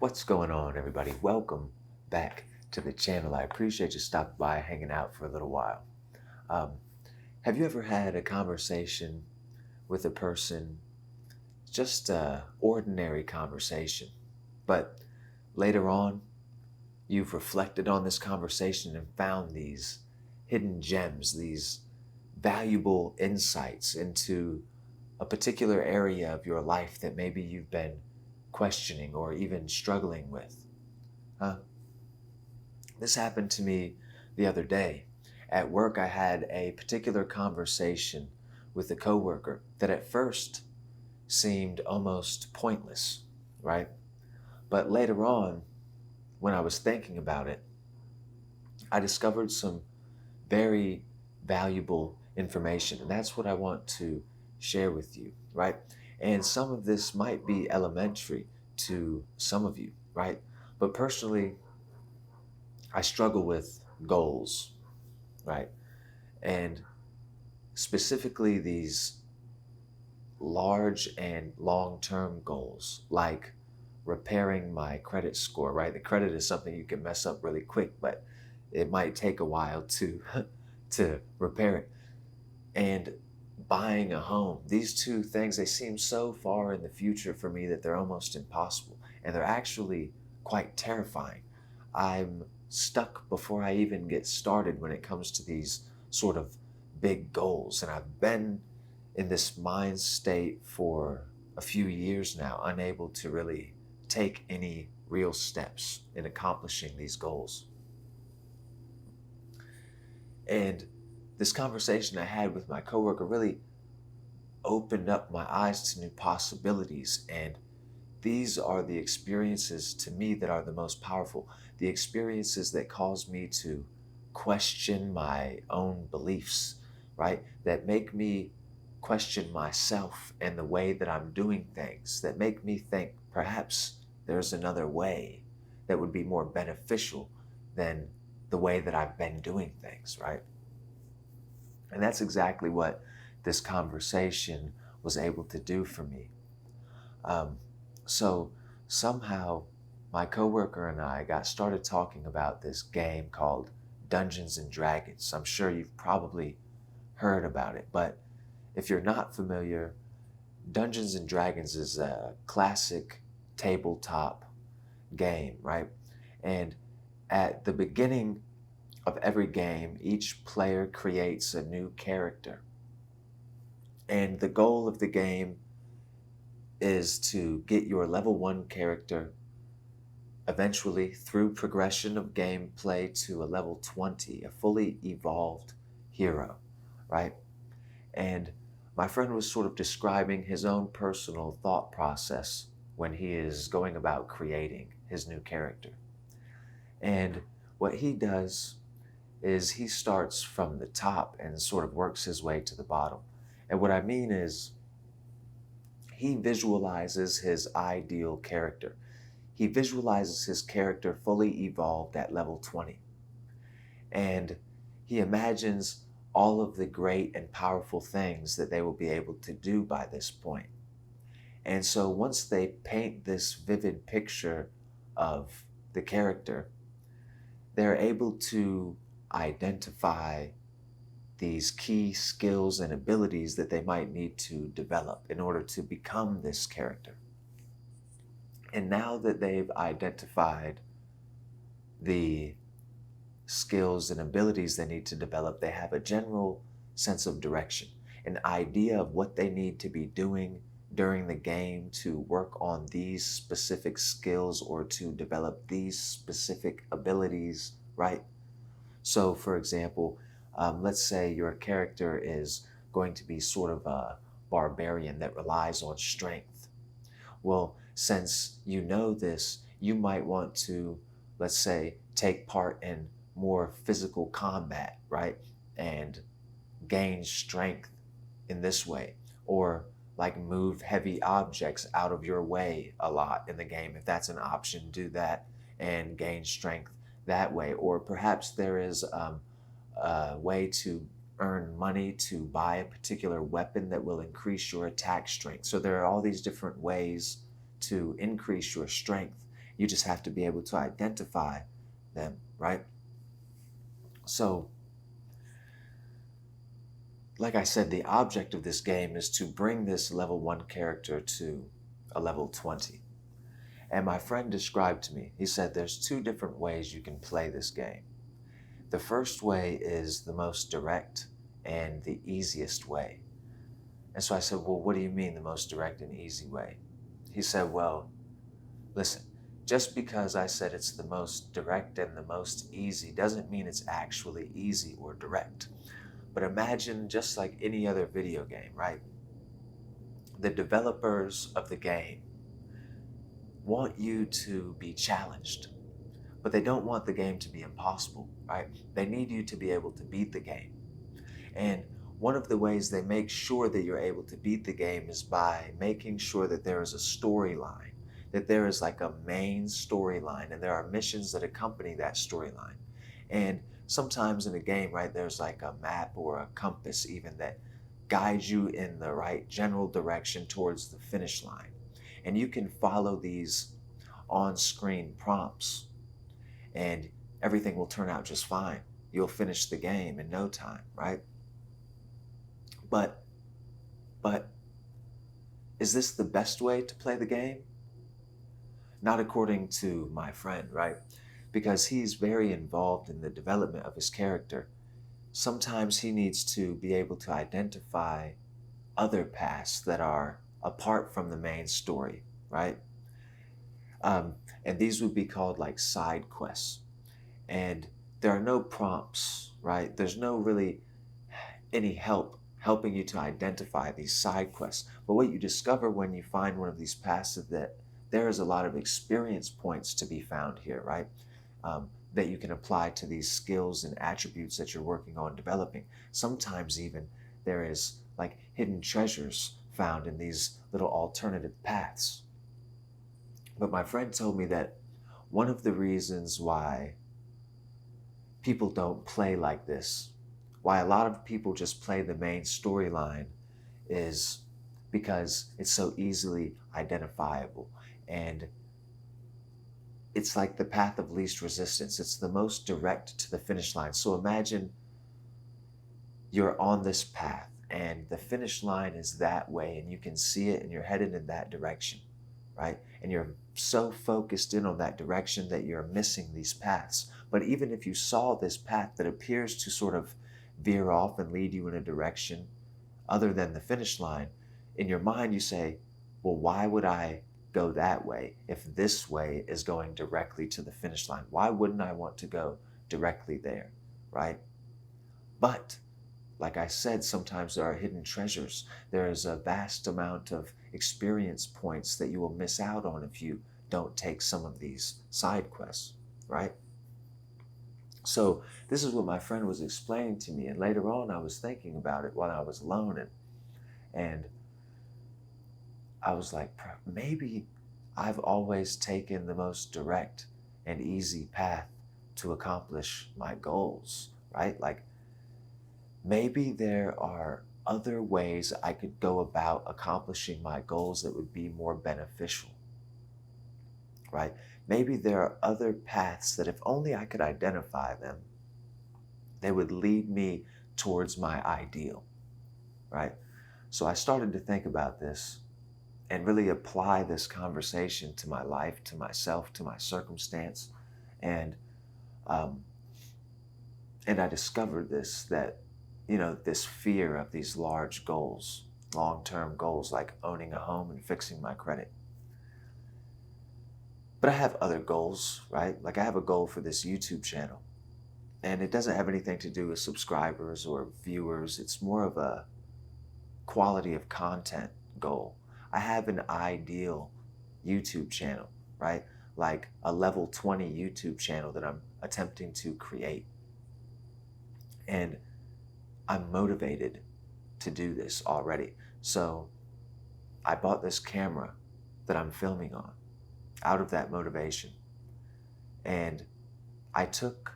What's going on, everybody? Welcome back to the channel. I appreciate you stopping by, hanging out for a little while. Um, have you ever had a conversation with a person, just a ordinary conversation, but later on you've reflected on this conversation and found these hidden gems, these valuable insights into a particular area of your life that maybe you've been questioning or even struggling with? Huh? This happened to me the other day. At work, I had a particular conversation with a coworker that at first seemed almost pointless, right? But later on, when I was thinking about it, I discovered some very valuable information, and that's what I want to share with you, right? And some of this might be elementary to some of you, right? But personally, I struggle with goals, right? And specifically these large and long-term goals, like repairing my credit score, right? The credit is something you can mess up really quick, but it might take a while to to repair it. And buying a home. These two things, they seem so far in the future for me that they're almost impossible. And they're actually quite terrifying. I'm stuck before I even get started when it comes to these sort of big goals. And I've been in this mind state for a few years now, unable to really take any real steps in accomplishing these goals. And this conversation I had with my coworker really opened up my eyes to new possibilities. And these are the experiences to me that are the most powerful, the experiences that cause me to question my own beliefs, right? That make me question myself and the way that I'm doing things, that make me think perhaps there's another way that would be more beneficial than the way that I've been doing things, right? And that's exactly what this conversation was able to do for me. Um, so somehow my coworker and I got started talking about this game called Dungeons and Dragons. I'm sure you've probably heard about it, but if you're not familiar, Dungeons and Dragons is a classic tabletop game, right? And at the beginning of every game, each player creates a new character. And the goal of the game is to get your level 1 character eventually through progression of gameplay to a level 20, a fully evolved hero, right? And my friend was sort of describing his own personal thought process when he is going about creating his new character. And what he does is he starts from the top and sort of works his way to the bottom. And what I mean is he visualizes his ideal character. He visualizes his character fully evolved at level 20. And he imagines all of the great and powerful things that they will be able to do by this point. And so once they paint this vivid picture of the character, they're able to identify these key skills and abilities that they might need to develop in order to become this character. And now that they've identified the skills and abilities they need to develop, they have a general sense of direction, an idea of what they need to be doing during the game to work on these specific skills or to develop these specific abilities, right? So, for example, let's say your character is going to be sort of a barbarian that relies on strength. Well, since you know this, you might want to, let's say, take part in more physical combat, right? And gain strength in this way. Or like move heavy objects out of your way a lot in the game. If that's an option, do that and gain strength that way. Or perhaps there is a way to earn money to buy a particular weapon that will increase your attack strength. So there are all these different ways to increase your strength. You just have to be able to identify them, right? So, like I said, the object of this game is to bring this level 1 character to a level 20. And my friend described to me, he said there's two different ways you can play this game. The first way is the most direct and the easiest way. And so I said, well, what do you mean the most direct and easy way? He said, well, listen, just because I said it's the most direct and the most easy doesn't mean it's actually easy or direct. But imagine just like any other video game, right? The developers of the game want you to be challenged, but they don't want the game to be impossible, right? They need you to be able to beat the game. And one of the ways they make sure that you're able to beat the game is by making sure that there is a storyline, that there is like a main storyline, and there are missions that accompany that storyline. And sometimes in a game, right, there's like a map or a compass even that guides you in the right general direction towards the finish line. And you can follow these on-screen prompts and everything will turn out just fine. You'll finish the game in no time, right? But is this the best way to play the game? Not according to my friend, right? Because he's very involved in the development of his character. Sometimes he needs to be able to identify other paths that are apart from the main story, right? And these would be called like side quests. And there are no prompts, right? There's no really any help helping you to identify these side quests. But what you discover when you find one of these paths is that there is a lot of experience points to be found here, right? That you can apply to these skills and attributes that you're working on developing. Sometimes even there is like hidden treasures found in these little alternative paths. But my friend told me that one of the reasons why people don't play like this, why a lot of people just play the main storyline, is because it's so easily identifiable. And it's like the path of least resistance. It's the most direct to the finish line. So imagine you're on this path and the finish line is that way and you can see it and you're headed in that direction, right? And you're so focused in on that direction that you're missing these paths. But even if you saw this path that appears to sort of veer off and lead you in a direction other than the finish line, in your mind you say, well, why would I go that way if this way is going directly to the finish line? Why wouldn't I want to go directly there, right? But like I said, sometimes there are hidden treasures. There is a vast amount of experience points that you will miss out on if you don't take some of these side quests, right? So this is what my friend was explaining to me, and later on I was thinking about it while I was alone, and I was like, maybe I've always taken the most direct and easy path to accomplish my goals, right? Like maybe there are other ways I could go about accomplishing my goals that would be more beneficial, right? Maybe there are other paths that if only I could identify them, they would lead me towards my ideal, right? So I started to think about this and really apply this conversation to my life, to myself, to my circumstance. And I discovered this, that, this fear of these large goals, long-term goals like owning a home and fixing my credit. But I have other goals, right? Like I have a goal for this YouTube channel, and it doesn't have anything to do with subscribers or viewers. It's more of a quality of content goal. I have an ideal YouTube channel, right? Like a level 20 YouTube channel that I'm attempting to create. And I'm motivated to do this already. So I bought this camera that I'm filming on out of that motivation. And I took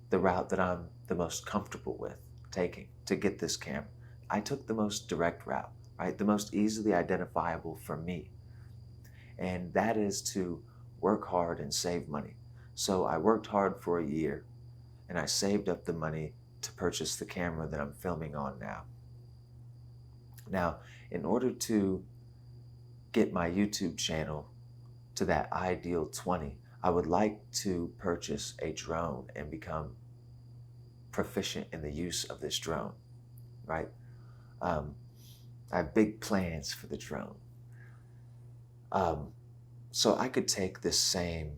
the route that I'm the most comfortable with taking to get this camera. I took the most direct route, right? The most easily identifiable for me. And that is to work hard and save money. So I worked hard for a year and I saved up the money to purchase the camera that I'm filming on now. Now, in order to get my YouTube channel to that ideal 20, I would like to purchase a drone and become proficient in the use of this drone, right? Um, I have big plans for the drone. So I could take this same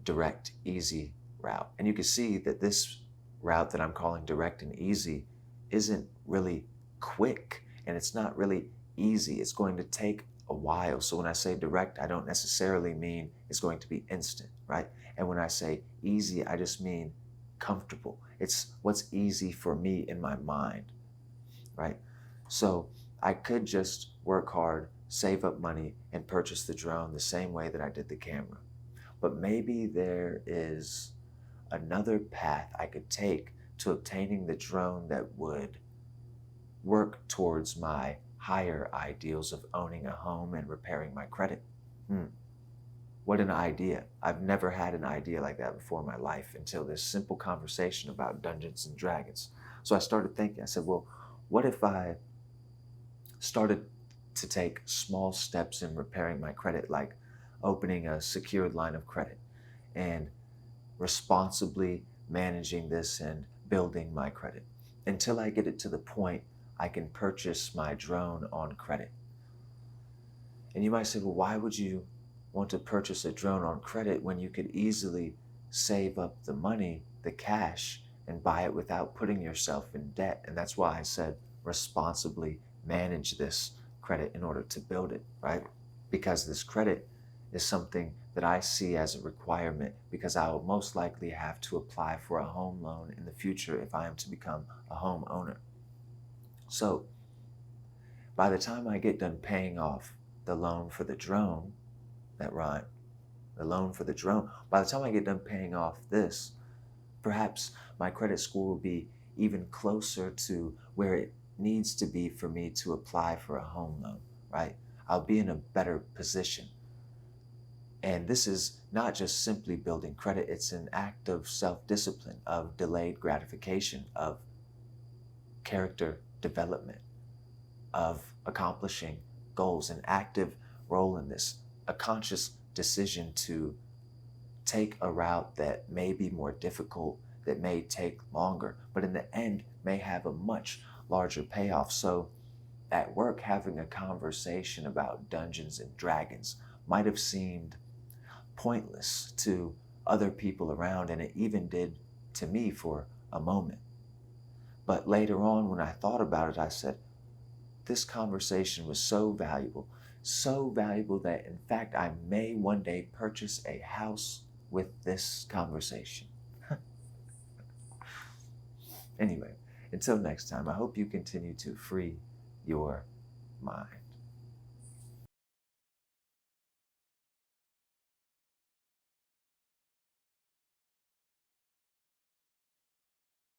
direct, easy route. And you can see that this route that I'm calling direct and easy isn't really quick and it's not really easy. It's going to take a while. So when I say direct, I don't necessarily mean it's going to be instant, right? And when I say easy, I just mean comfortable. It's what's easy for me in my mind, right? So I could just work hard, save up money, and purchase the drone the same way that I did the camera. But maybe there is another path I could take to obtaining the drone that would work towards my higher ideals of owning a home and repairing my credit. What an idea. I've never had an idea like that before in my life until this simple conversation about Dungeons and Dragons. So I started thinking, I said, well, what if I started to take small steps in repairing my credit, like opening a secured line of credit and responsibly managing this and building my credit until I get it to the point I can purchase my drone on credit. And you might say, well, why would you want to purchase a drone on credit when you could easily save up the money, the cash, and buy it without putting yourself in debt? And that's why I said responsibly manage this credit in order to build it, right? Because this credit is something that I see as a requirement because I will most likely have to apply for a home loan in the future if I am to become a homeowner. So by the time I get done paying off the loan for the drone, that rhyme, the loan for the drone, by the time I get done paying off this, perhaps my credit score will be even closer to where it needs to be for me to apply for a home loan, right? I'll be in a better position. And this is not just simply building credit, it's an act of self-discipline, of delayed gratification, of character development, of accomplishing goals, an active role in this, a conscious decision to take a route that may be more difficult, that may take longer, but in the end may have a much larger payoff. So at work, having a conversation about Dungeons and Dragons might have seemed pointless to other people around, and it even did to me for a moment. But later on, when I thought about it, I said, this conversation was so valuable that in fact I may one day purchase a house with this conversation. Anyway, until next time, I hope you continue to free your mind.